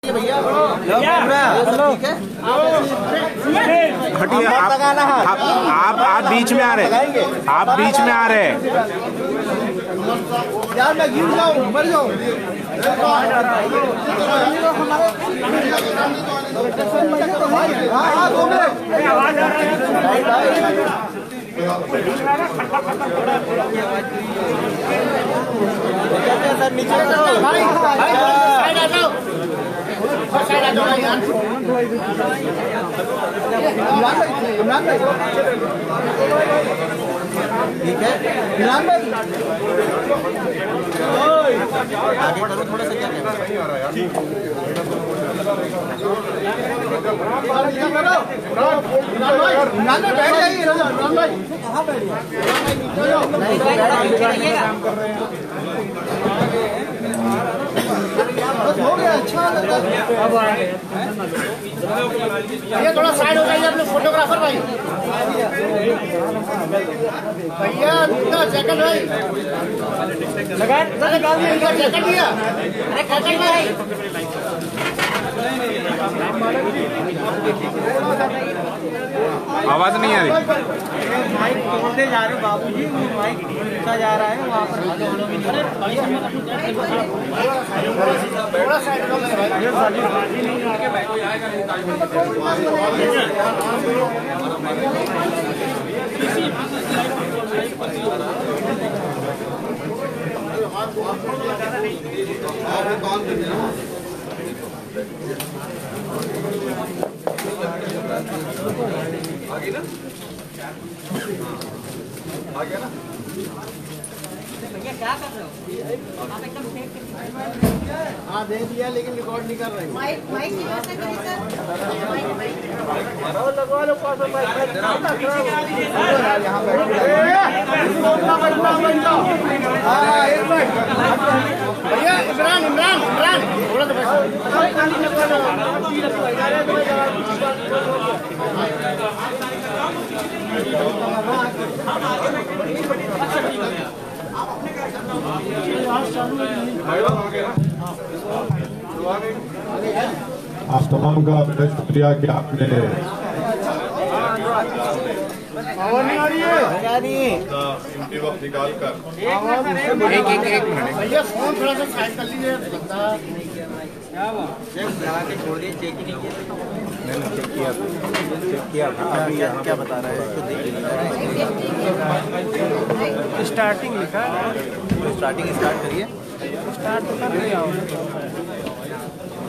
भैया हटिए आप बीच में आ रहे, आप बीच में आ रहे हैं यार। मैं गिर जाऊं, मर जाऊं। हाँ दो मिनट आवाज आ रही है सर। नीचे इमरान भाई ठीक है। इमरान भाई आगे करो थोड़ा सा। क्या इमरान भाई बैठ जाइए। इमरान भाई कहाँ बैठ बस हो गया। अच्छा लगता है। ये थोड़ा साइड हो जाइए अपने फोटोग्राफर भाई। भैया जैकेट भाई जैकेट दिया। अरे जैकेट भाई आवाज नहीं आ रही। माइक तोड़ते जा रहे बाबूजी। माइक टूटता जा रहा है वहाँ पर। थोड़ा साइड आ गया ना। भैया क्या कर रहे हो आप? एकदम हाँ दे दिया लेकिन रिकॉर्ड नहीं कर रहे। माइक माइक की व्यवस्था करिए सर। लगवा लो पास भैया। इमरान इमरान इमरान थोड़ा आप तमाम का मैंने शुक्रिया कि आपने वक्त निकाल कर एक मिनट भैया फोन थोड़ा सा साइड कर लीजिए। छोड़ दिए। चेक ही नहीं किया। चेक किया अभी क्या बता रहा है इसको देख। स्टार्टिंग लिखा। स्टार्टिंग स्टार्ट करिए। स्टार्ट तो कर लिया।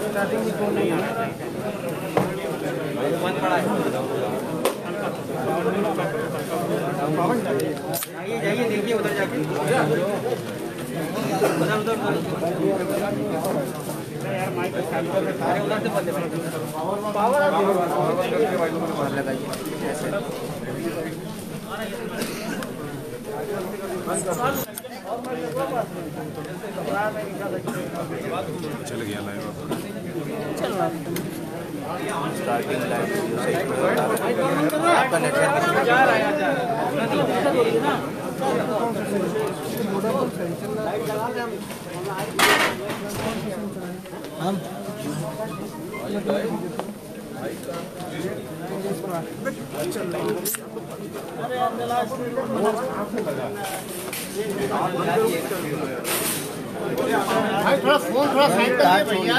स्टार्टिंग में कौन नहीं आ रहा है। जाइए देखिए उधर जाके यार माइक उधर से पावर लगाइए। चल गया लाइव। स्टार्टिंग आपका नेटवर्क हम भाई थोड़ा फोन थोड़ा साइड कर भैया।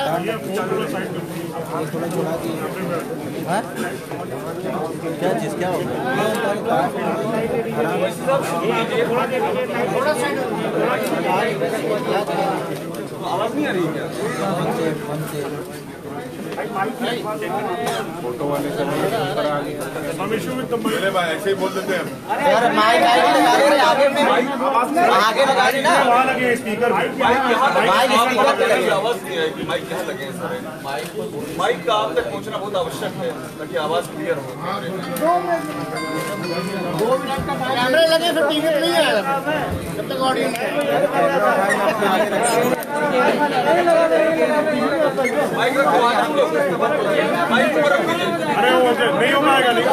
थोड़ा छोड़ा दिए। क्या चीज क्या होगा? थोड़ा साइड आवाज नहीं आ रही क्या? फोटो वाले से भाई ऐसे ही बोल देते हैं। यार माइक आगे में आगे लगा दी ना। स्पीकर आवाज नहीं आएगी। माइक यहाँ लगे हैं सर। माइक का आप तक पहुँचना बहुत आवश्यक है ताकि आवाज क्लियर हो। 2 मिनट का कैमरे लगे फिर टीवी पे नहीं आएगा जब तक ऑडियंस माइक रखो। माइक को रख दीजिए। अरे वो नहीं हो पाएगा, नहीं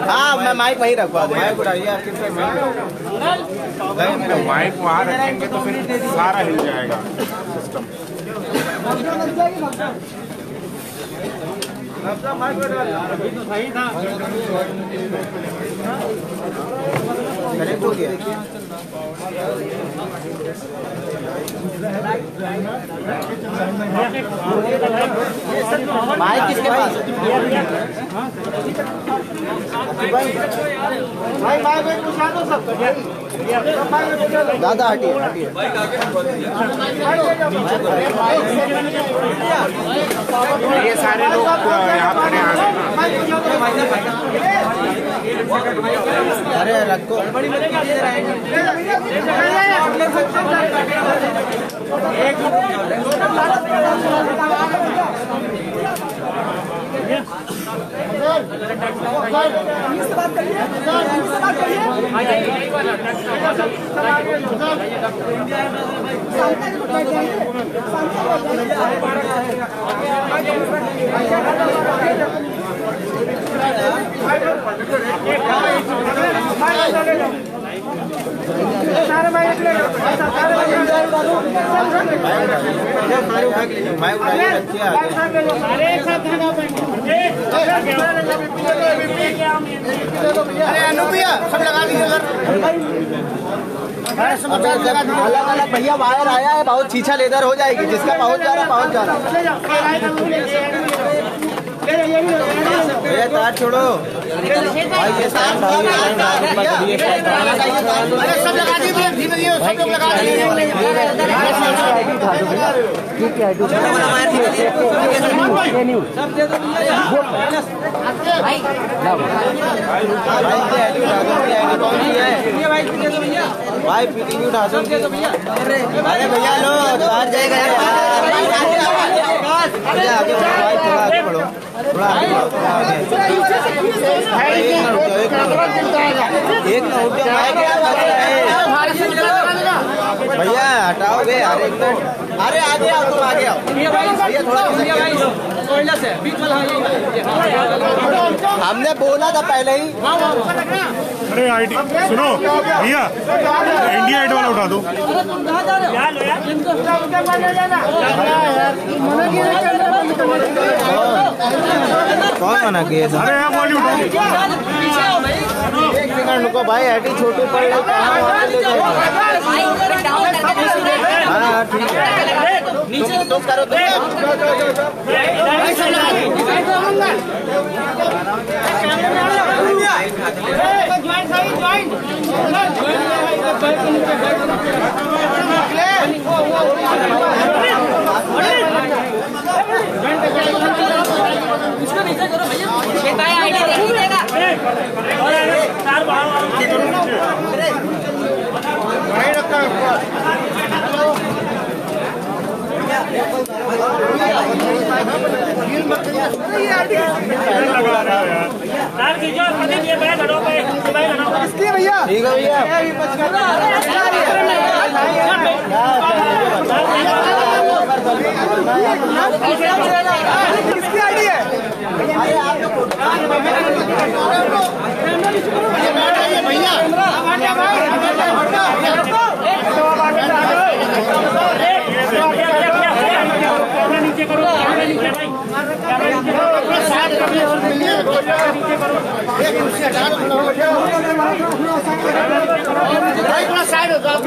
हाँ मैं माइक वहीं रखवा दूँ। माइक उठाइए माइक वहाँ रखेंगे तो फिर सारा हिल जाएगा सिस्टम। कनेक्ट हो गया। माइक किसके पास है? दादा हटिए हटिए। ये सारे लोग यहाँ खड़े आ गए। अरे रखो। अलग अलग भैया वायर आया है, बहुत छीछा लेदर हो जाएगी। जिसका पहुंच जा रहा पहुंच जा रहा। भैया तार छोड़ो भाई, ये स्टैंड सब लगा दीजिए, सब लोग लगा दीजिए। ठीक है भाई पीटी उठा दो भैया। अरे भैया लो बाहर जाएगा यार। आगे बढ़ो भाई, थोड़ा आगे बढ़ो, थोड़ा आगे बढ़ो। एक ना उठ जाओ भैया, हटाओगे? अरे एक मिनट, अरे आगे आओ, तुम आगे आओ भैया थोड़ा। हमने बोला था पहले ही। अरे आईटी सुनो भैया, इंडिया आइट वाला उठा दो। कौन मना किया था? अरे आप वाली उठाओ। एक सेकंड रुको भाई, आईटी छोटू पड़ रही। हाँ ठीक है, तुम करो उसको नीचे करो भैया, आइडिया नहीं देगा। भैया ठीक है भैया। किसकी आईडी है? भैया नीचे करो, साइड हो जाओ।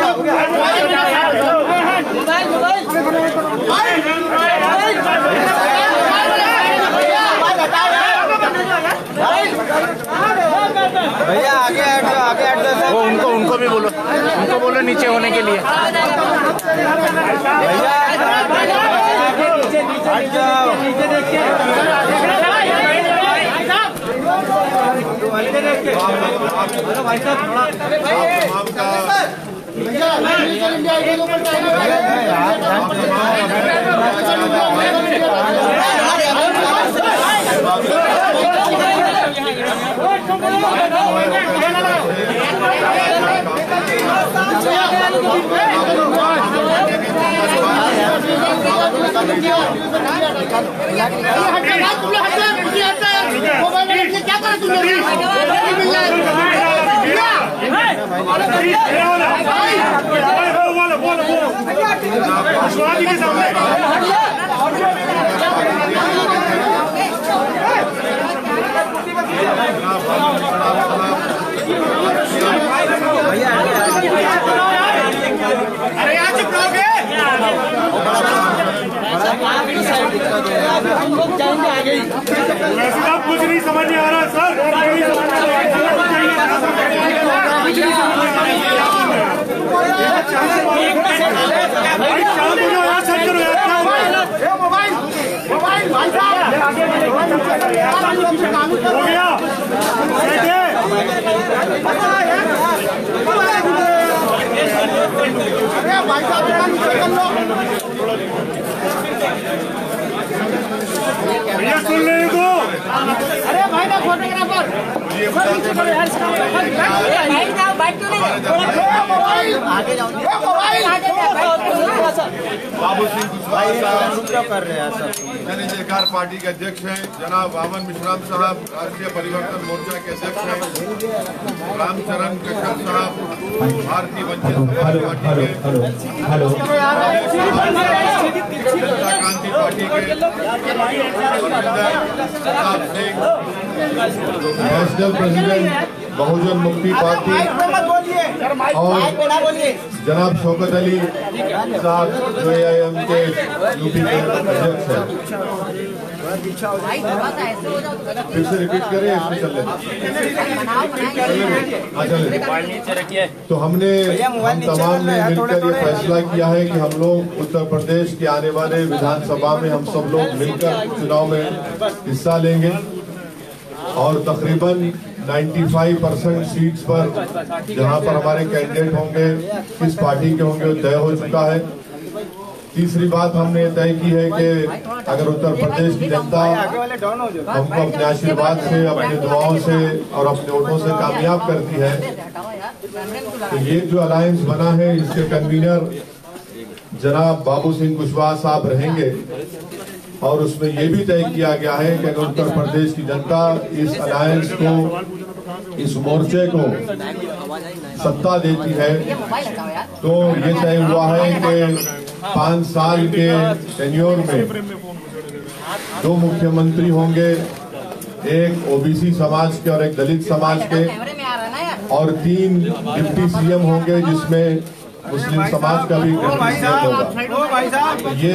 भैया आगे हट जाओ, आगे हट जाओ। वो उनको भी बोलो, उनको बोलो नीचे होने के लिए। भैया हट जाओ। भाई साहब के सामने अरे यहाँ चुप रहोगे। हम लोग जाएंगे आगे। वैसे आप कुछ नहीं समझ में आ रहा सर, हो गया भैया सुन लेने दो। अरे भाई ना फोटोग्राफर आगे जाओ बाबू सिंह कुशवाहा कर रहे हैं सर। जन अधिकार पार्टी के अध्यक्ष हैं। जनाब वामन मिश्राम साहब राष्ट्रीय परिवर्तन मोर्चा के अध्यक्ष हैं। रामचरण कश्यप साहब भारतीय वंचित समाज पार्टी के, जनता क्रांति पार्टी के, नेशनल प्रेसिडेंट बहुजन मुक्ति पार्टी और जनाब शौकत अली साहब जो AIM के यूपी के अध्यक्ष हैं। फिर से रिपीट करें, इसमें चल रहे। तो हम तमाम ने मिलकर ये फैसला किया है कि हम लोग उत्तर प्रदेश के आने वाले विधानसभा में हम सब लोग मिलकर चुनाव में हिस्सा लेंगे और तकरीबन 95% सीट्स पर जहां पर हमारे कैंडिडेट होंगे, किस पार्टी के होंगे, वो तय हो चुका है। तीसरी बात हमने तय की है कि अगर उत्तर प्रदेश की जनता हमको अपने आशीर्वाद से, अपने दुआओं से और अपने वोटों से कामयाब करती है तो ये जो अलायंस बना है इसके कन्वीनर जनाब बाबू सिंह कुशवाहा साहब रहेंगे। और उसमें ये भी तय किया गया है कि अगर उत्तर प्रदेश की जनता इस अलायंस को, इस मोर्चे को सत्ता देती है तो ये तय हुआ है कि 5 साल के टेन्योर में 2 मुख्यमंत्री होंगे, एक OBC समाज के और एक दलित समाज के, और 3 डिप्टी CM होंगे जिसमें मुस्लिम समाज का भी होगा। ये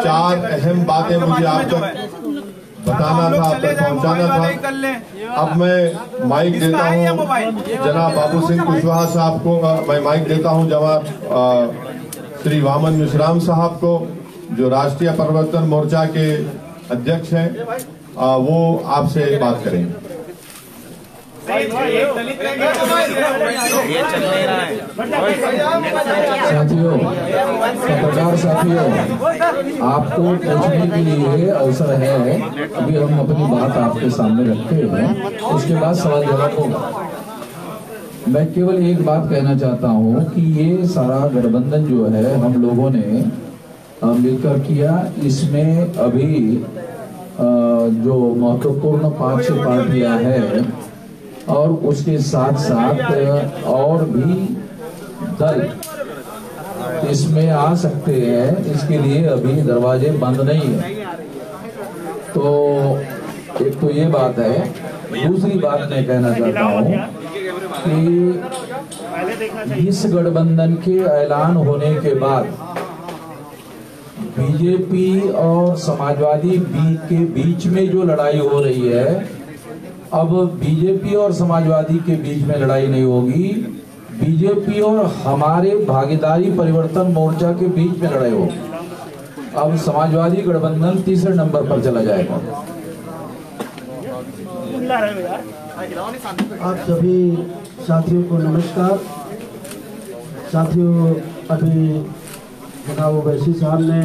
4 अहम बातें मुझे आप तक बताना था, आप तक पहुंचाना था। अब मैं माइक देता हूं जनाब बाबू सिंह कुशवाहा साहब को, मैं माइक देता हूं जनाब श्री वामन मिश्राम साहब को जो राष्ट्रीय परिवर्तन मोर्चा के अध्यक्ष हैं। वो आपसे बात करेंगे। साथियों, पत्रकार साथियों, आपको पूछने के लिए अवसर है। अभी हम अपनी बात आपके सामने रखते हैं, उसके बाद सवाल जवाब होगा। मैं केवल एक बात कहना चाहता हूं कि ये सारा गठबंधन जो है हम लोगों ने मिलकर किया, इसमें अभी जो महत्वपूर्ण 5 पार्टियां हैं और उसके साथ साथ और भी दल इसमें आ सकते हैं, इसके लिए अभी दरवाजे बंद नहीं है। तो एक तो ये बात है। दूसरी बात मैं कहना चाहता हूँ कि इस गठबंधन के ऐलान होने के बाद बीजेपी और समाजवादी के बीच में जो लड़ाई हो रही है, अब बीजेपी और समाजवादी के बीच में लड़ाई नहीं होगी, बीजेपी और हमारे भागीदारी परिवर्तन मोर्चा के बीच में लड़ाई होगी। अब समाजवादी गठबंधन 3रे नंबर पर चला जाएगा। आप सभी साथियों को नमस्कार। साथियों, अभी जनाब ओवैसी साहब ने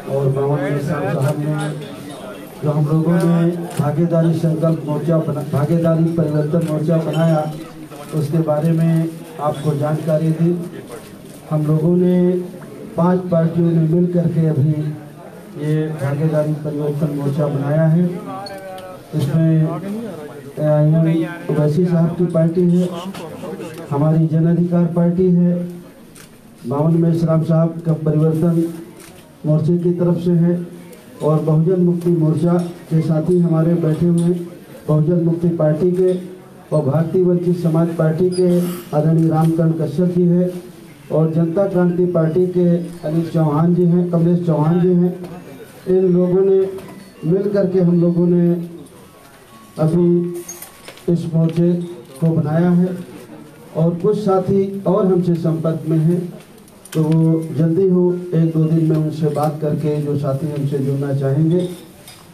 और वामन साहब ने जो हम लोगों ने भागीदारी संकल्प मोर्चा भागीदारी परिवर्तन मोर्चा बनाया, उसके बारे में आपको जानकारी दी। हम लोगों ने 5 पार्टियों ने मिल करके अभी ये भागीदारी परिवर्तन मोर्चा बनाया है। इसमें ओवैसी साहब की पार्टी है, हमारी जन अधिकार पार्टी है, बावन में श्राम साहब का परिवर्तन मोर्चे की तरफ से है, और बहुजन मुक्ति मोर्चा के साथी हमारे बैठे हुए हैं, बहुजन मुक्ति पार्टी के और भारतीय वंचित समाज पार्टी के आदरणीय रामकरण कश्यप जी है, और जनता क्रांति पार्टी के अनिल चौहान जी हैं, कमलेश चौहान जी हैं। इन लोगों ने मिल करके हम लोगों ने अभी इस मोर्चे को बनाया है, और कुछ साथी और हमसे संपर्क में हैं, तो वो जल्दी हो 1-2 दिन में उनसे बात करके जो साथी हमसे जुड़ना चाहेंगे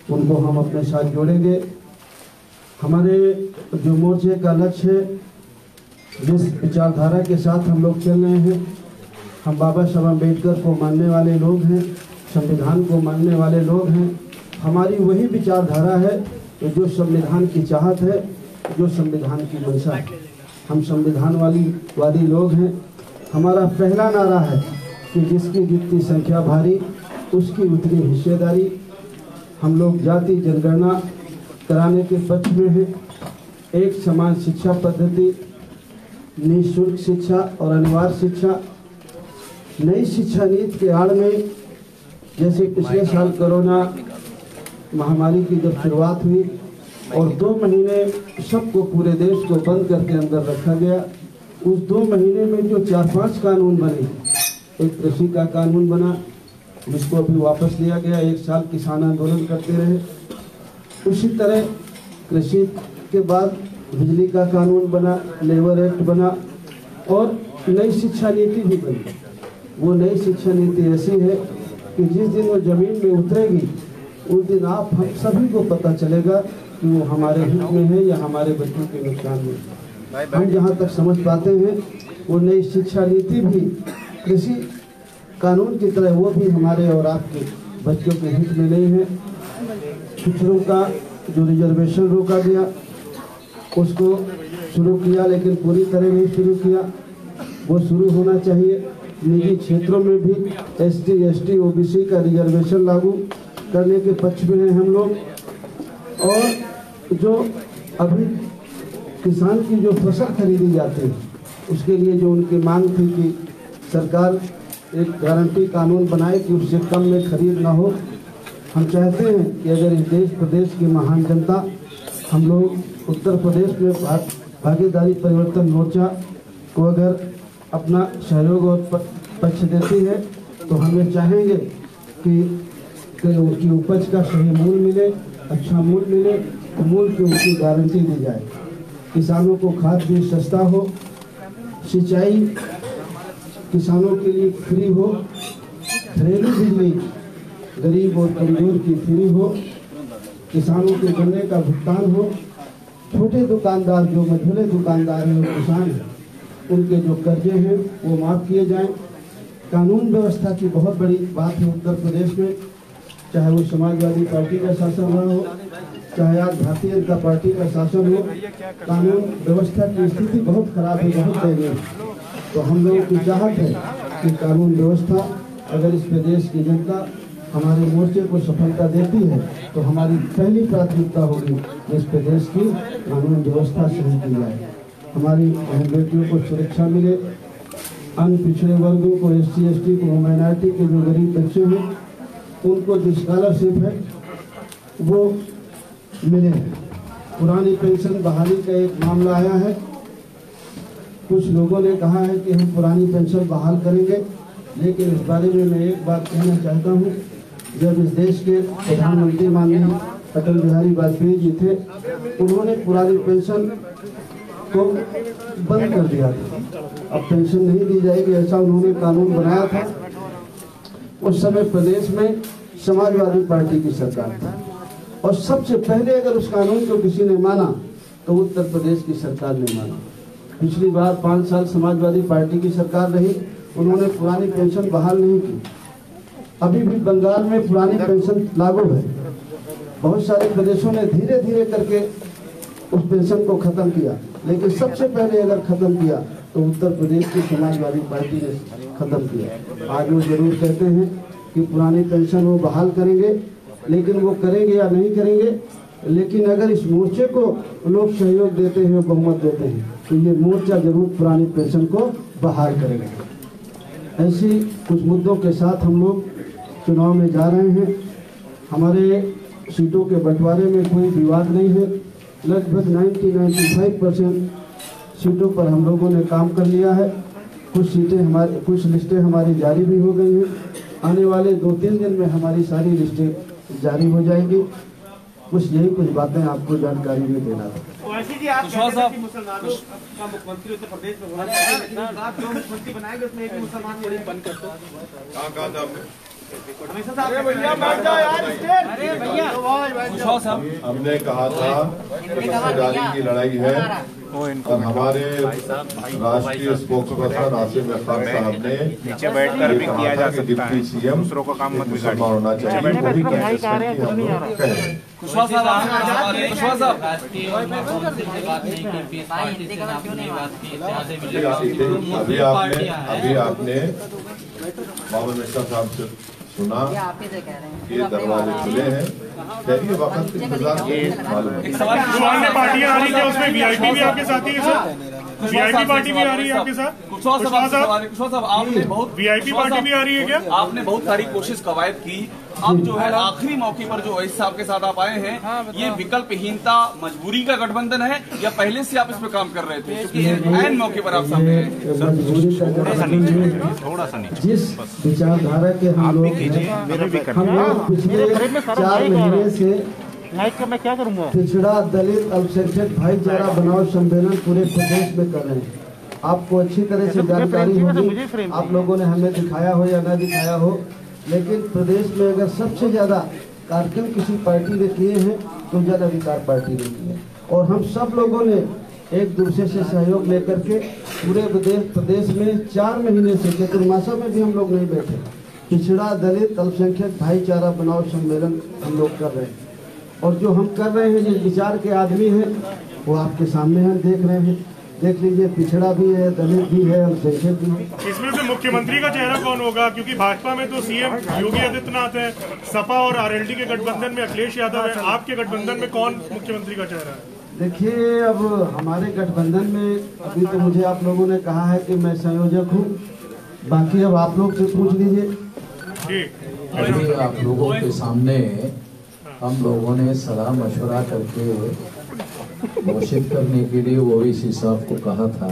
उनको हम अपने साथ जोड़ेंगे। हमारे जो मोर्चे का लक्ष्य है, जिस विचारधारा के साथ हम लोग चल रहे हैं, हम बाबा साहब अम्बेडकर को मानने वाले लोग हैं, संविधान को मानने वाले लोग हैं। हमारी वही विचारधारा है कि जो संविधान की चाहत है, जो संविधान की मंशा है। हम संविधान वादी लोग हैं। हमारा पहला नारा है कि जिसकी जितनी संख्या भारी उसकी उतनी हिस्सेदारी। हम लोग जाति जनगणना कराने के पक्ष में हैं। एक समान शिक्षा पद्धति, निःशुल्क शिक्षा और अनिवार्य शिक्षा, नई शिक्षा नीति के आड़ में जैसे पिछले साल कोरोना महामारी की जब शुरुआत हुई और 2 महीने सबको पूरे देश को बंद करके अंदर रखा गया, उस 2 महीने में जो 4-5 कानून बने, एक कृषि का कानून बना जिसको अभी वापस लिया गया, 1 साल किसान आंदोलन करते रहे। उसी तरह कृषि के बाद बिजली का कानून बना, लेबर एक्ट बना और नई शिक्षा नीति भी बनी। वो नई शिक्षा नीति ऐसी है कि जिस दिन वो जमीन में उतरेगी उस दिन आप हम सभी को पता चलेगा कि वो हमारे हित में है या हमारे बच्चों के नुकसान में। हम जहाँ तक समझ पाते हैं वो नई शिक्षा नीति भी कृषि कानून की तरह वो भी हमारे और आपके बच्चों के हित में नहीं है। पिछड़ों का जो रिजर्वेशन रोका गया उसको शुरू किया, लेकिन पूरी तरह नहीं शुरू किया, वो शुरू होना चाहिए। निजी क्षेत्रों में भी ST, ST, OBC का रिजर्वेशन लागू करने के पक्ष में हैं हम लोग। और जो अभी किसान की जो फसल खरीदी जाती है उसके लिए जो उनकी मांग थी कि सरकार एक गारंटी कानून बनाए कि उससे कम में खरीद ना हो। हम चाहते हैं कि अगर इस देश प्रदेश की महान जनता हम लोग उत्तर प्रदेश में भागीदारी परिवर्तन मोर्चा को अगर अपना सहयोग और पक्ष देती है तो हमें चाहेंगे कि उनकी उपज का सही मूल्य मिले, अच्छा मूल्य मिले, मूल्य की उनकी गारंटी दी जाए। किसानों को खाद बीज सस्ता हो, सिंचाई किसानों के लिए फ्री हो, घरेलू बिजली गरीब और कमजोर की फ्री हो, किसानों के गन्ने का भुगतान हो, छोटे दुकानदार जो मझोले दुकानदार हैं और किसान हैं उनके जो कर्जे हैं वो माफ़ किए जाएं। कानून व्यवस्था की बहुत बड़ी बात है उत्तर प्रदेश में, चाहे वो समाजवादी पार्टी का शासन रहा हो, चाहे आज भारतीय जनता पार्टी का शासन हो, कानून व्यवस्था की स्थिति बहुत खराब है, बहुत दयनीय है। तो हम लोगों की चाहत है कि कानून व्यवस्था अगर इस प्रदेश की जनता हमारे मोर्चे को सफलता देती है तो हमारी पहली प्राथमिकता होगी कि इस प्रदेश की कानून व्यवस्था सही की जाए, हमारी बहन बेटियों को सुरक्षा मिले, अन्य पिछड़े वर्गों को SC, ST को, माइनॉरिटी के जो गरीब बच्चे हैं उनको जो स्कॉलरशिप है वो मिले। पुरानी पेंशन बहाली का एक मामला आया है। कुछ लोगों ने कहा है कि हम पुरानी पेंशन बहाल करेंगे, लेकिन इस बारे में मैं एक बात कहना चाहता हूँ। जब इस देश के प्रधानमंत्री माननीय अटल बिहारी वाजपेयी जी थे, उन्होंने पुरानी पेंशन को बंद कर दिया था। अब पेंशन नहीं दी जाएगी ऐसा उन्होंने कानून बनाया था। उस समय प्रदेश में समाजवादी पार्टी की सरकार थी और सबसे पहले अगर उस कानून को किसी ने माना तो उत्तर प्रदेश की सरकार ने माना। पिछली बार 5 साल समाजवादी पार्टी की सरकार रही, उन्होंने पुरानी पेंशन बहाल नहीं की। अभी भी बंगाल में पुरानी पेंशन लागू है। बहुत सारे प्रदेशों ने धीरे धीरे करके उस पेंशन को खत्म किया, लेकिन सबसे पहले अगर खत्म किया तो उत्तर प्रदेश की समाजवादी पार्टी ने खत्म किया। आज वो जरूर कहते हैं कि पुरानी पेंशन वो बहाल करेंगे, लेकिन वो करेंगे या नहीं करेंगे लेकिन अगर इस मोर्चे को लोग सहयोग देते हैं, बहुमत देते हैं, तो ये मोर्चा जरूर पुरानी पेंशन को बहाल करेगा। ऐसी कुछ मुद्दों के साथ हम लोग चुनाव में जा रहे हैं। हमारे सीटों के बंटवारे में कोई विवाद नहीं है। लगभग 90-95% सीटों पर हम लोगों ने काम कर लिया है। कुछ लिस्टें हमारी जारी भी हो गई हैं। आने वाले 2-3 दिन में हमारी सारी लिस्टें जारी हो जाएंगी। यही कुछ बातें आपको जानकारी में देना था। मुख्यमंत्री उत्तर प्रदेश में होना चाहिए, लेकिन आप जो मुख्यमंत्री बनाएंगे उसमें एक मुसलमान को बंद कर दो। हमने कहा था हिस्सेदारी की लड़ाई है और हमारे राष्ट्रीय स्पोक्सपर्सन आसिम खान साहब ने नीचे बैठकर भी किया जा सकता है, डिप्टी सीएम दूसरों का काम मत बिगाड़िए। होना चाहिए, वही कंटेस्टेंट की हम लोग कह रहे हैं। अभी आपने मोहम्मद मिश्रा साहब से सुना, ये दरवाजे खुले हैं, कहिए वक्त इंतजार मालूम है। अन्य पार्टियां आ रही है, उसमें वीआईपी भी आपके साथ ही है सर? वीआईपी पार्टी भी आ रही है आपके साथ? कुशवाहा साहब, आपने बहुत वीआईपी पार्टी भी आ रही है क्या? आपने बहुत सारी कोशिश कवायद की। अब जो है आखिरी मौके पर जो वैसी साहब के साथ आप आए हैं, ये विकल्पहीनता मजबूरी का गठबंधन है या पहले से आप इस पर काम कर रहे थे? क्योंकि ऐन मौके पर आप सामने हैं। थोड़ा सा जिस विचारधारा के हम लोग पिछले 4 महीने से पिछड़ा दलित अल्पसंख्यक भाईचारा बनाओ सम्मेलन पूरे प्रदेश में कर रहे हैं। आपको अच्छी तरह से जानकारी होगी, आप लोगों ने हमें दिखाया हो या न दिखाया हो, लेकिन प्रदेश में अगर सबसे ज्यादा कार्यक्रम किसी पार्टी ने किए हैं तो जन अधिकार पार्टी ने किए। और हम सब लोगों ने एक दूसरे से सहयोग लेकर के पूरे प्रदेश में 4 महीने से, चतुर्मासा में भी हम लोग नहीं बैठे, पिछड़ा दलित अल्पसंख्यक भाईचारा बनाओ सम्मेलन हम लोग कर रहे हैं। और जो हम कर रहे हैं, जिस विचार के आदमी हैं वो आपके सामने हम देख रहे हैं। देख लीजिए, पिछड़ा भी है, दलित भी है, अल्पसंख्यक भी है। इसमें से मुख्यमंत्री का चेहरा कौन होगा? क्योंकि भाजपा में तो सीएम योगी आदित्यनाथ है, सपा और आरएलडी के गठबंधन में अखिलेश यादव है, आपके गठबंधन में कौन मुख्यमंत्री का चेहरा है? देखिए, अब हमारे गठबंधन में अभी तो मुझे आप लोगों ने कहा है कि मैं संयोजक हूँ, बाकी अब आप लोग से पूछ लीजिए। अभी आप लोगों के सामने हम लोगों ने सलाह मशवरा करके घोषित करने के लिए ओवैसी साहब को कहा था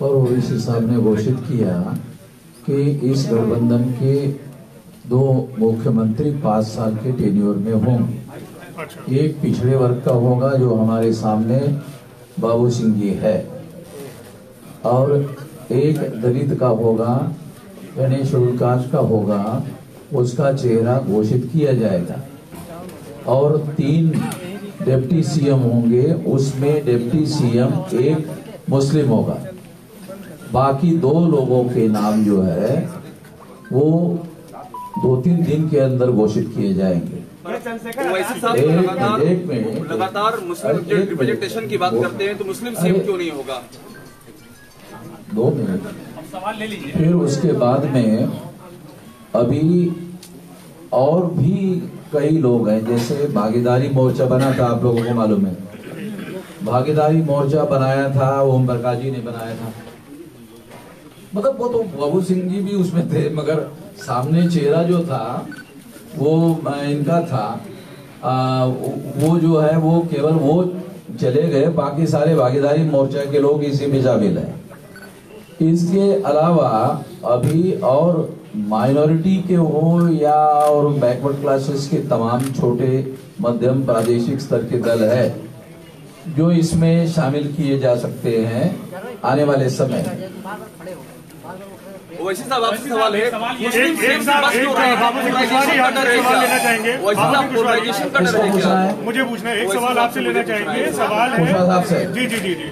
और ओवैसी साहब ने घोषित किया कि इस गठबंधन के 2 मुख्यमंत्री 5 साल के टेन्योर में होंगे। एक पिछड़े वर्ग का होगा जो हमारे सामने बाबू सिंह जी है, और एक दलित का होगा, यानी शेड्यूल कास्ट का होगा, उसका चेहरा घोषित किया जाएगा। और 3 डिप्टी सीएम होंगे, उसमें डिप्टी सीएम एक मुस्लिम होगा। बाकी 2 लोगों के नाम जो है वो 2-3 दिन के अंदर घोषित किए जाएंगे। लगातार मुस्लिम रिप्रेजेंटेशन की बात करते हैं, तो मुस्लिम सीएम क्यों नहीं होगा? 2 मिनट सवाल ले लीजिए। फिर उसके बाद में अभी और भी कई लोग हैं, जैसे भागीदारी मोर्चा बना था, आप लोगों को मालूम है, भागीदारी मोर्चा बनाया था, ओम प्रकाश जी ने बनाया था। मतलब वो तो बाबू सिंह जी भी उसमें थे, मगर सामने चेहरा जो था वो इनका था। वो जो है वो केवल वो चले गए, बाकी सारे भागीदारी मोर्चा के लोग इसी में शामिल हैं। इसके अलावा अभी और माइनॉरिटी के हो या और बैकवर्ड क्लासेस के तमाम छोटे मध्यम प्रादेशिक स्तर के दल है जो इसमें शामिल किए जा सकते हैं आने वाले समय। वैसे साहब आपसे सवाल है, मुझे पूछना है, एक सवाल आपसे लेना चाहेंगे। सवाल है जी जी जी जी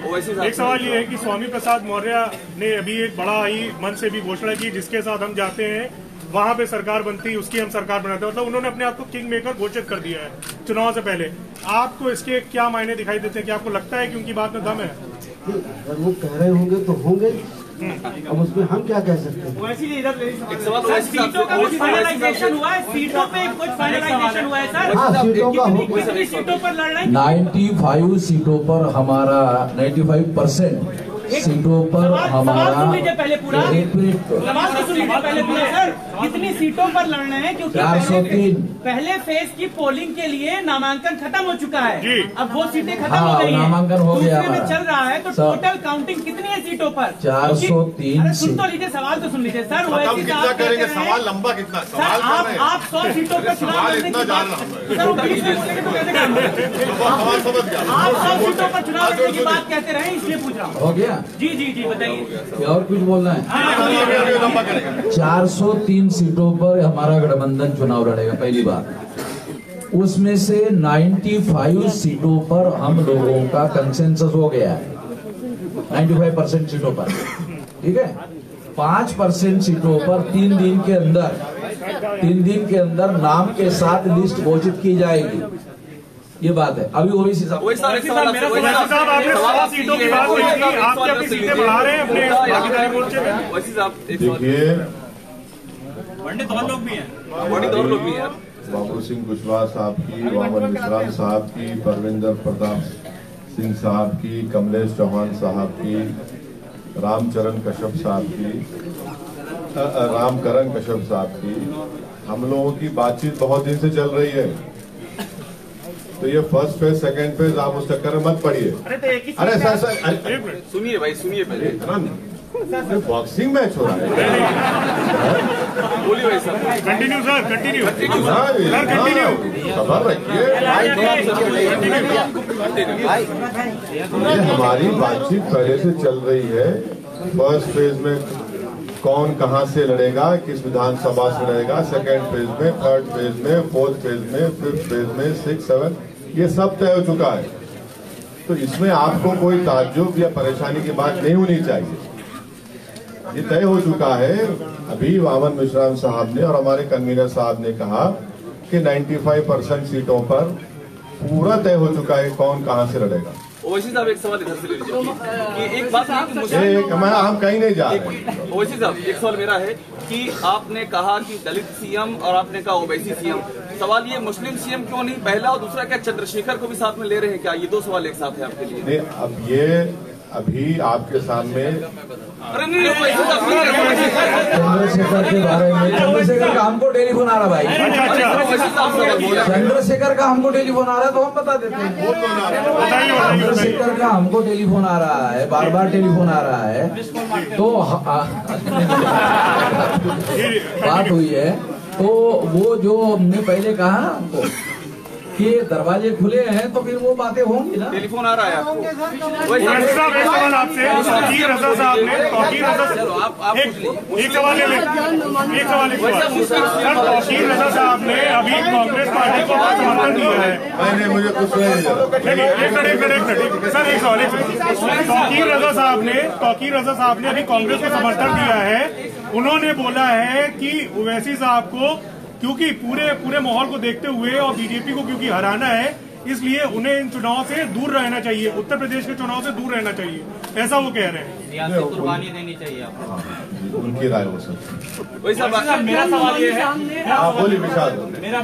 एक सवाल ये है कि स्वामी प्रसाद मौर्य ने अभी एक बड़ा ही मन से भी घोषणा की, जिसके साथ हम जाते हैं वहां पे सरकार बनती, उसकी हम सरकार बनाते हैं। मतलब उन्होंने अपने आप को किंग मेकर घोषित कर दिया है चुनाव से पहले। आपको इसके क्या मायने दिखाई देते हैं? क्या आपको लगता है कि उनकी बात में दम है? अगर वो कह रहे होंगे तो होंगे, अब उसमें हम क्या कह सकते हैं? सीटों का कुछ फाइनलाइजेशन हुआ है? सीटों पे कुछ फाइनलाइजेशन हुआ है सर? हाँ, सीटों का कितनी सीटों पर लड़ रहे हैं? 95 सीटों पर हमारा 95% सीटों पर हमारा पहले पूरा एक मिनट सवाल तो सुन लीजिए पहले पूरा सर। कितनी सीटों पर लड़ना है? क्योंकि 403 पहले फेज की पोलिंग के लिए नामांकन खत्म हो चुका है, अब वो सीटें खत्म हाँ, हो गई हैं। नामांकन हो गया दूसरे में चल रहा है, तो सर, टोटल काउंटिंग कितनी है सीटों पर? 403 अरे सुन तो लीजिए, सवाल तो सुन लीजिए सर। ओवैसी साहब करेंगे सवाल लंबा कितना सर? आप 100 सीटों पर चुनाव लड़ने की बात सर, वो बीच में बोलेंगे तो कैसे करेंगे? आप 100 सीटों पर चुनाव लड़ने की बात कहते रहे, इसलिए पूछ रहा हूँ। हो गया। जी जी जी बताइए। और कुछ बोलना है? 403 सीटों पर हमारा गठबंधन चुनाव लड़ेगा, पहली बात। उसमें से 95 सीटों पर हम लोगों का कंसेंसस हो गया है, 95% सीटों पर, ठीक है। 5% सीटों पर 3 दिन के अंदर नाम के साथ लिस्ट घोषित की जाएगी, ये बात है। अभी ओवैसी साहब आपने 100 सीटों की बात की थी, आप क्या अपनी सीटें बढ़ा रहे हैं अपने भागीदारी मोर्चे में? वैसे साहब देखिए, पंडित और लोग भी हैं, पंडित और लोग भी हैं। बाबू सिंह कुशवाहा साहब की, वामन मिश्राम साहब की, परविंदर प्रताप सिंह साहब की, कमलेश चौहान साहब की, रामचरण कश्यप साहब की, रामकरण कश्यप साहब की, हम लोगों की बातचीत बहुत दिन से चल रही है। तो ये फर्स्ट फेज, सेकंड फेज, आप उस चक्कर में मत पड़िए। अरे सर सुनिए भाई, सुनिए पहले। बॉक्सिंग मैच हो रहा है, बोलिए भाई सर। कंटिन्यू सर, कंटिन्यू खबर रखिए। हमारी बातचीत पहले से चल रही है। फर्स्ट फेज में कौन कहां से लड़ेगा, किस विधानसभा से लड़ेगा, सेकंड फेज में, थर्ड फेज में, फोर्थ फेज में, फिफ्थ फेज में, 6, 7, ये सब तय हो चुका है। तो इसमें आपको कोई ताज्जुब या परेशानी की बात नहीं होनी चाहिए, ये तय हो चुका है। अभी वामन मिश्राम साहब ने और हमारे कन्वीनर साहब ने कहा कि 95% सीटों पर पूरा तय हो चुका है कौन कहां से लड़ेगा। ओवैसी साहब एक सवाल इधर से ले लीजिए कि एक बात है कि मुझे हम कहीं नहीं जा रहे। ओवैसी साहब एक सवाल मेरा है कि आपने कहा कि दलित सीएम और आपने कहा ओवैसी सीएम, सवाल ये मुस्लिम सीएम क्यों नहीं पहला, और दूसरा क्या चंद्रशेखर को भी साथ में ले रहे हैं क्या? ये 2 सवाल एक साथ है आपके लिए। नहीं, अब ये अभी आपके सामने अरे नहीं, चंद्रशेखर के बारे में, चंद्रशेखर का हमको टेलीफोन आ रहा भाई, चंद्रशेखर का हमको टेलीफोन आ रहा है तो हम बता देते हैं। चंद्रशेखर का हमको टेलीफोन आ रहा है, बार बार टेलीफोन आ रहा है, तो बात हुई है। तो वो जो हमने पहले कहा ना हमको कि दरवाजे खुले हैं, तो फिर वो बातें होंगी ना। टेलीफोन आ रहा है आपको। एक सवाल आपसे, तौकीर रजा साहब ने, एक सवाल ले लें, एक सवाल सर, तौकीर रजा साहब ने अभी कांग्रेस पार्टी को समर्थन दिया है। नहीं, मुझे कुछ नहीं सर, एक सवाल। तौकीर रजा साहब ने अभी कांग्रेस को समर्थन दिया है। उन्होंने बोला है कि ओवैसी साहब को क्योंकि पूरे माहौल को देखते हुए और बीजेपी को क्योंकि हराना है, इसलिए उन्हें इन चुनाव से दूर रहना चाहिए, उत्तर प्रदेश के चुनाव से दूर रहना चाहिए, ऐसा वो कह रहे हैं। सियासी कुर्बानी देनी चाहिए आपको। उनकी राय हो सकती। मेरा सवाल ये है,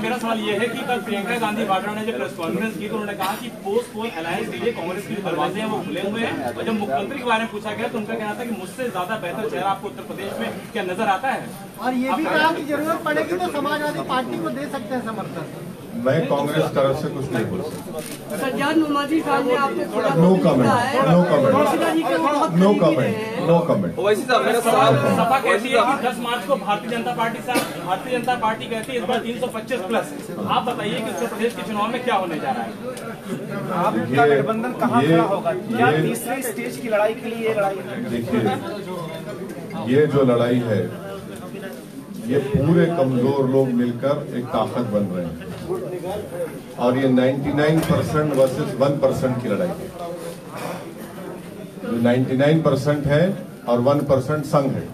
मेरा सवाल ये है कि कल प्रियंका गांधी वाड्रा ने जब प्रेस कॉन्फ्रेंस की तो उन्होंने कहा कि पोस्ट पोल अलायंस के लिए कांग्रेस के दरवाजे हैं वो खुले हुए हैं, और जब मुख्यमंत्री के बारे में पूछा गया तो उनका कहना था कि मुझसे ज्यादा बेहतर चेहरा आपको उत्तर प्रदेश में क्या नजर आता है, और ये भी कहा कि जरूरत पड़ेगी तो समाजवादी पार्टी को दे सकते हैं समर्थन। मैं कांग्रेस तरफ से कुछ नहीं बोल सकता। सज्जाद नमाजी साहब ने आपको नो कमेंट। ओवैसी साहब मेरा सवाल, सपा कहती है कि 10 मार्च को भारतीय जनता पार्टी कहती है इस बार 325 प्लस। आप बताइए कि उत्तर प्रदेश के चुनाव में क्या होने जा रहा है? आपका गठबंधन कहाँ खड़ा होगा? क्या तीसरे स्टेज की लड़ाई के लिए ये लड़ाई है? देखिए, ये जो लड़ाई है, ये पूरे कमजोर लोग मिलकर एक ताकत बन रहे हैं, और ये 99% वर्सेस 1% की लड़ाई है। जो 99% है और 1% संघ है,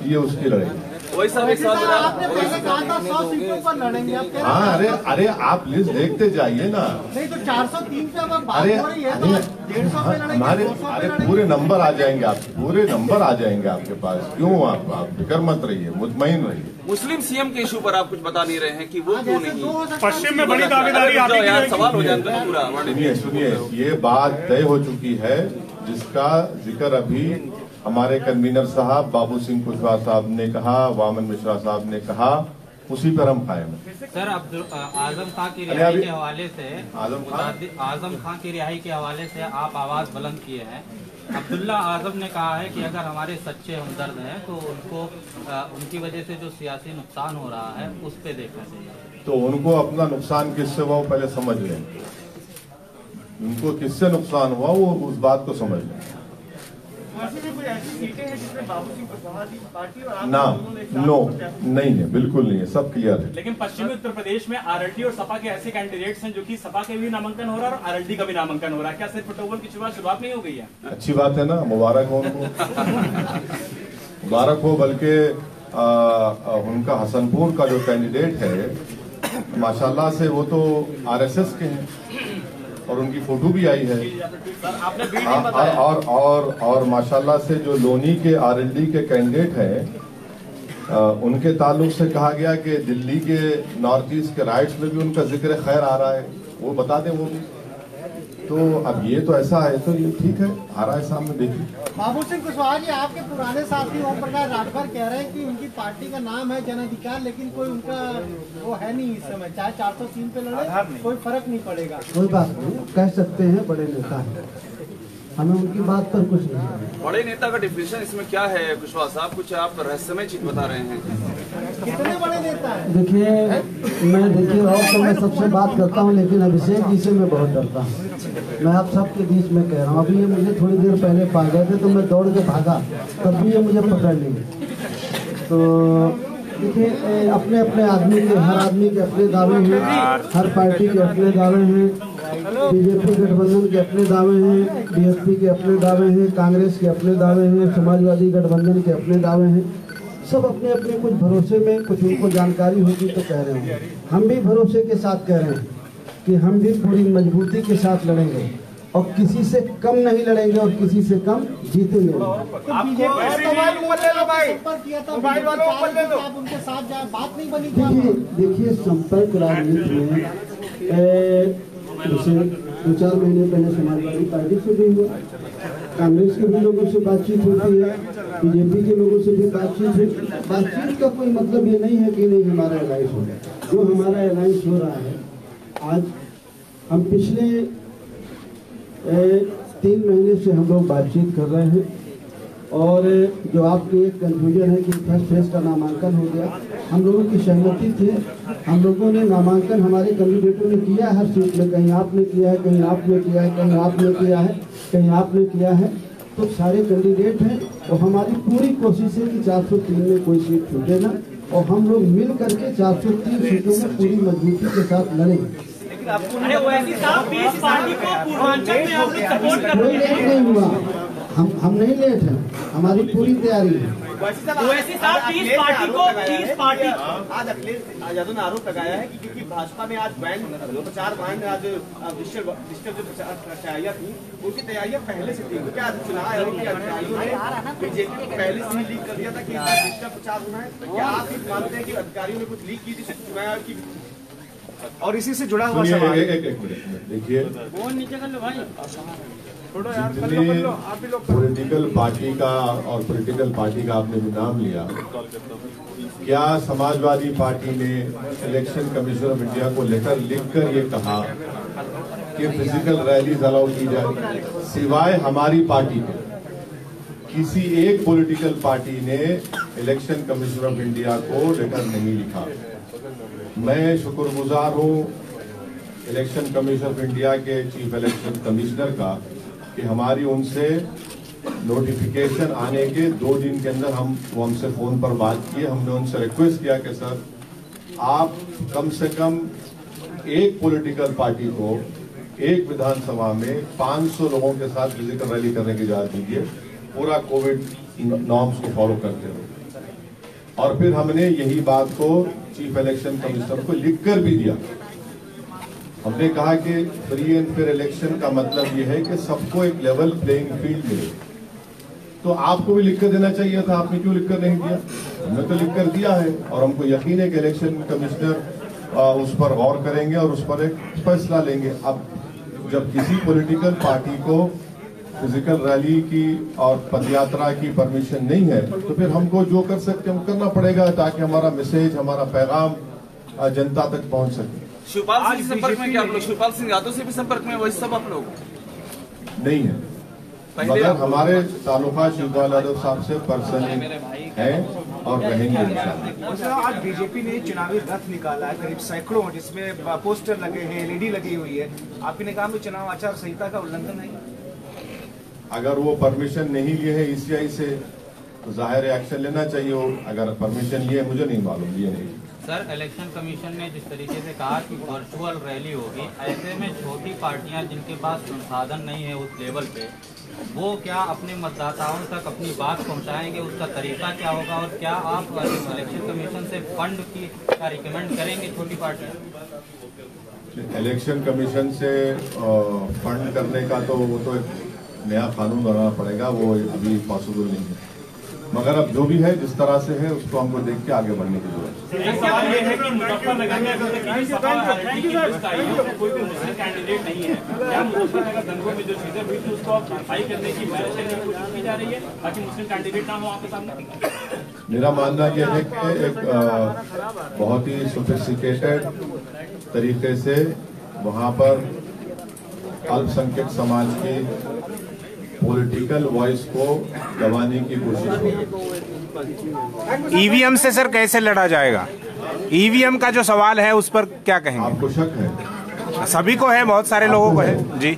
ये उसकी लड़ाई है। वैसा आपने पहले कहा था 100 सीटों पर लड़ेंगे, आप कह रहे हैं। हाँ, अरे आप लिस्ट देखते जाइए ना। नहीं तो 403 पे अब बात हो रही है, तो 150 पे लड़ेंगे, हमारे 200 पे अरे लड़ेंगे। पूरे नंबर आ जाएंगे आपके, पूरे नंबर आ जाएंगे आपके पास। क्यों आप फिक्र मत रहिए, मुतमईन रहिए। मुस्लिम सीएम के इशू पर आप कुछ बता नहीं रहे हैं कि वो क्यों नहीं? पश्चिम में बड़ी दावेदारी आपकी यार सवाल हो जाएगा ना पूरा। सुनिए, ये बात तय हो चुकी है, जिसका जिक्र अभी हमारे कन्वीनर साहब बाबू सिंह कुशवाहा साहब ने कहा, वामन मिश्रा साहब ने कहा, उसी पर हम कायम हैं। सर, आजम खां की रिहाई के हवाले से आजम खां की रिहाई के हवाले से आप आवाज बुलंद किए हैं। अब्दुल्ला आजम ने कहा है कि अगर हमारे सच्चे हमदर्द हैं तो उनको उनकी वजह से जो सियासी नुकसान हो रहा है उस पे देखना चाहिए। तो उनको अपना नुकसान किससे हुआ वो पहले समझ लें, उनको किससे नुकसान हुआ वो उस बात को समझ लें। कोई ऐसी सीटें हैं जिसमें बाबू सिंह कुशवाहा की पार्टी और ना, नो, नहीं है, बिल्कुल नहीं है, सब क्लियर है। लेकिन पश्चिमी उत्तर प्रदेश में आरएलडी और सपा के ऐसे कैंडिडेट्स हैं जो कि सपा के भी नामांकन हो रहा है और आरएलडी का भी नामांकन हो रहा है। क्या सिर्फ पटोल की शुरुआत नहीं हो गई है? अच्छी बात है ना, मुबारक हो उनको, मुबारक हो। बल्कि उनका हसनपुर का जो कैंडिडेट है माशाल्लाह से वो तो आरएसएस के हैं और उनकी फोटो भी आई है। और माशाल्लाह से जो लोनी के आरएलडी के कैंडिडेट हैं उनके ताल्लुक से कहा गया कि दिल्ली के नॉर्थ ईस्ट के राइट्स में भी उनका जिक्र खैर आ रहा है, वो बता दें वो भी। तो अब ये तो ऐसा है, तो ये ठीक है, आ रहा है सामने, देखिए। बाबू सिंह कुशवाहा जी आपके पुराने साथी ओम प्रकाश राठौर कह रहे हैं कि उनकी पार्टी का नाम है जन अधिकार, लेकिन कोई उनका वो है नहीं इस समय, चाहे 403 पे लड़े कोई फर्क नहीं पड़ेगा। कोई बात नहीं, कह सकते हैं बड़े नेता हैं, हमें उनकी बात पर कुछ नहीं। बड़े नेता का डिफिनेशन इसमें क्या है कुशवाहा साहब? कुछ आप रहस्यमय चीज बता रहे हैं। कितने बड़े नेता हैं? देखिए और तो मैं सबसे बात करता हूँ, लेकिन अभिषेक जी से मैं बहुत डरता हूँ। मैं आप सबके बीच में कह रहा हूँ, अभी ये मुझे थोड़ी देर पहले पा गए थे तो मैं दौड़ के भागा, तब भी ये मुझे पकड़ लेंगे। तो देखिए, अपने अपने आदमी के, हर आदमी के अपने दावे हैं, हर पार्टी के अपने दावे हैं, बीजेपी गठबंधन के अपने दावे हैं, बीएसपी के अपने दावे हैं, कांग्रेस के अपने दावे हैं, समाजवादी गठबंधन के अपने दावे हैं। सब अपने अपने कुछ भरोसे में, कुछ उनको जानकारी होगी तो कह रहे हैं। हम भी भरोसे के साथ कह रहे हैं कि हम भी पूरी मजबूती के साथ लड़ेंगे और किसी से कम नहीं लड़ेंगे और किसी से कम जीतेंगे। देखिए, संपर्क राजनीति में जैसे 2-4 महीने पहले समाजवादी पार्टी से भी हुआ, कांग्रेस के भी लोगों से बातचीत होती है, बीजेपी के लोगों से भी बातचीत है। बातचीत का कोई मतलब ये नहीं है कि नहीं हमारा अलायंस हो रहा। जो हमारा अलायंस हो रहा है, आज हम पिछले 3 महीने से हम लोग बातचीत कर रहे हैं। और जो आपकी एक कंफ्यूजन है कि फर्स्ट फेज का नामांकन हो गया, हम लोगों की सहमति थी, हम लोगों ने नामांकन हमारे कैंडिडेटों ने किया हर सीट में, कहीं आपने किया है, कहीं आपने किया है, कहीं आपने किया है, कहीं आपने किया है, तो सारे कैंडिडेट हैं। और हमारी पूरी कोशिश है कि 403 में कोई सीट छूटे ना, और हम लोग मिल करके 403 सीटों में पूरी मजबूती के साथ लड़ेंगे। कोई लेट नहीं हुआ, हम नहीं लेट हैं, हमारी पूरी तैयारी है। आज यादव ने आरोप लगाया है कि क्योंकि भाजपा में आज प्रचार बैंड आज डिजिटल जो तैयारियां थी उनकी तैयारियां पहले से थी, क्या चुनाव आयोग के अधिकारियों ने बीजेपी को पहले से ही लीक कर दिया था कि डिजिटल प्रचार होना है? क्या आप ये मानते हैं कि अधिकारियों ने कुछ लीक की थी चुनाव आयोग की? और इसी से जुड़ा हुआ सवाल, एक मिनट देखिए, पॉलिटिकल पार्टी का और पॉलिटिकल पार्टी का आपने भी नाम लिया, क्या समाजवादी पार्टी ने इलेक्शन कमीशन ऑफ इंडिया को लेकर लिखकर ये कहा कि फिजिकल रैलीज अलाउ की जाए? सिवाय हमारी पार्टी के किसी एक पॉलिटिकल पार्टी ने इलेक्शन कमीशन ऑफ इंडिया को लेकर नहीं लिखा। मैं शुक्रगुजार हूँ इलेक्शन कमीशन ऑफ इंडिया के चीफ इलेक्शन कमिश्नर का कि हमारी उनसे नोटिफिकेशन आने के 2 दिन के अंदर वो हमसे फोन पर बात किए। हमने उनसे रिक्वेस्ट किया कि सर आप कम से कम एक पॉलिटिकल पार्टी को एक विधानसभा में 500 लोगों के साथ फिजिकल रैली करने की इजाजत दीजिए, पूरा कोविड नॉर्म्स को फॉलो करते हुए। और फिर हमने यही बात को चीफ इलेक्शन कमिश्नर को लिखकर भी दिया। हमने कहा कि फ्री एंड फेयर इलेक्शन का मतलब यह है कि सबको एक लेवल प्लेइंग फील्ड मिले। तो आपको भी लिखकर देना चाहिए था, आपने क्यों लिखकर नहीं दिया? हमने तो लिखकर दिया है और हमको यकीन है कि इलेक्शन कमिश्नर उस पर गौर करेंगे और उस पर एक फैसला लेंगे। अब जब किसी पॉलिटिकल पार्टी को फिजिकल रैली की और पदयात्रा की परमिशन नहीं है तो फिर हमको जो कर सकते हम करना पड़ेगा ताकि हमारा मैसेज, हमारा पैगाम जनता तक पहुंच सके। शिवपाल सिंह के संपर्क में क्या आप लोग? शिवपाल सिंह यादव से भी संपर्क में वही सब आप लोग नहीं है, मगर हमारे तालुका शिवपाल यादव साहब से पर्सनली है और रहेंगे। आज बीजेपी ने चुनावी रथ निकाला है करीब सैकड़ों, जिसमें पोस्टर लगे हैं, एलईडी लगी हुई है। आपने कहा कि चुनाव आचार संहिता का उल्लंघन है। अगर वो परमिशन नहीं लिए है ईसीआई से तो जाहिर एक्शन लेना चाहिए। वो अगर परमिशन लिए मुझे नहीं मालूम, लिए नहीं। सर, इलेक्शन कमीशन ने जिस तरीके से कहा कि वर्चुअल रैली होगी, ऐसे में छोटी पार्टियां जिनके पास संसाधन नहीं है उस लेवल पे, वो क्या अपने मतदाताओं तक अपनी बात पहुंचाएंगे? उसका तरीका क्या होगा और क्या आप इलेक्शन कमीशन से फंड की का रिकमेंड करेंगे छोटी पार्टियां? इलेक्शन कमीशन से फंड करने का तो वो तो एक नया कानून बनाना पड़ेगा, वो अभी पॉसिबल नहीं है। मगर अब जो भी है जिस तरह से है उसको हमको देख के आगे बढ़ने की जरूरत है। एक सवाल ये है कि मुजफ्फरनगर में अगर कोई भी मुस्लिम कैंडिडेट नहीं है, क्या मुजफ्फरनगर दंगों में जो चीजें हुई थी उसको सफाई करने की मैनेज करने की कोशिश की जा रही है ताकि मुस्लिम कैंडिडेट ना हो आपके सामने? मेरा मानना यह है कि एक बहुत ही सोफिस्टिकेटेड तरीके से वहाँ पर अल्पसंख्यक समाज की पॉलिटिकल वॉइस को दबाने की कोशिश होगी। ईवीएम से सर कैसे लड़ा जाएगा? ईवीएम का जो सवाल है उस पर क्या कहेंगे? आपको शक है? सभी को है, बहुत सारे लोगों को है जी।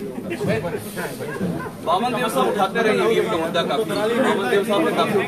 बावन देव साहब उठाते रहे ईवीएम का मुद्दा काफी, बावन देव साहब ने काफी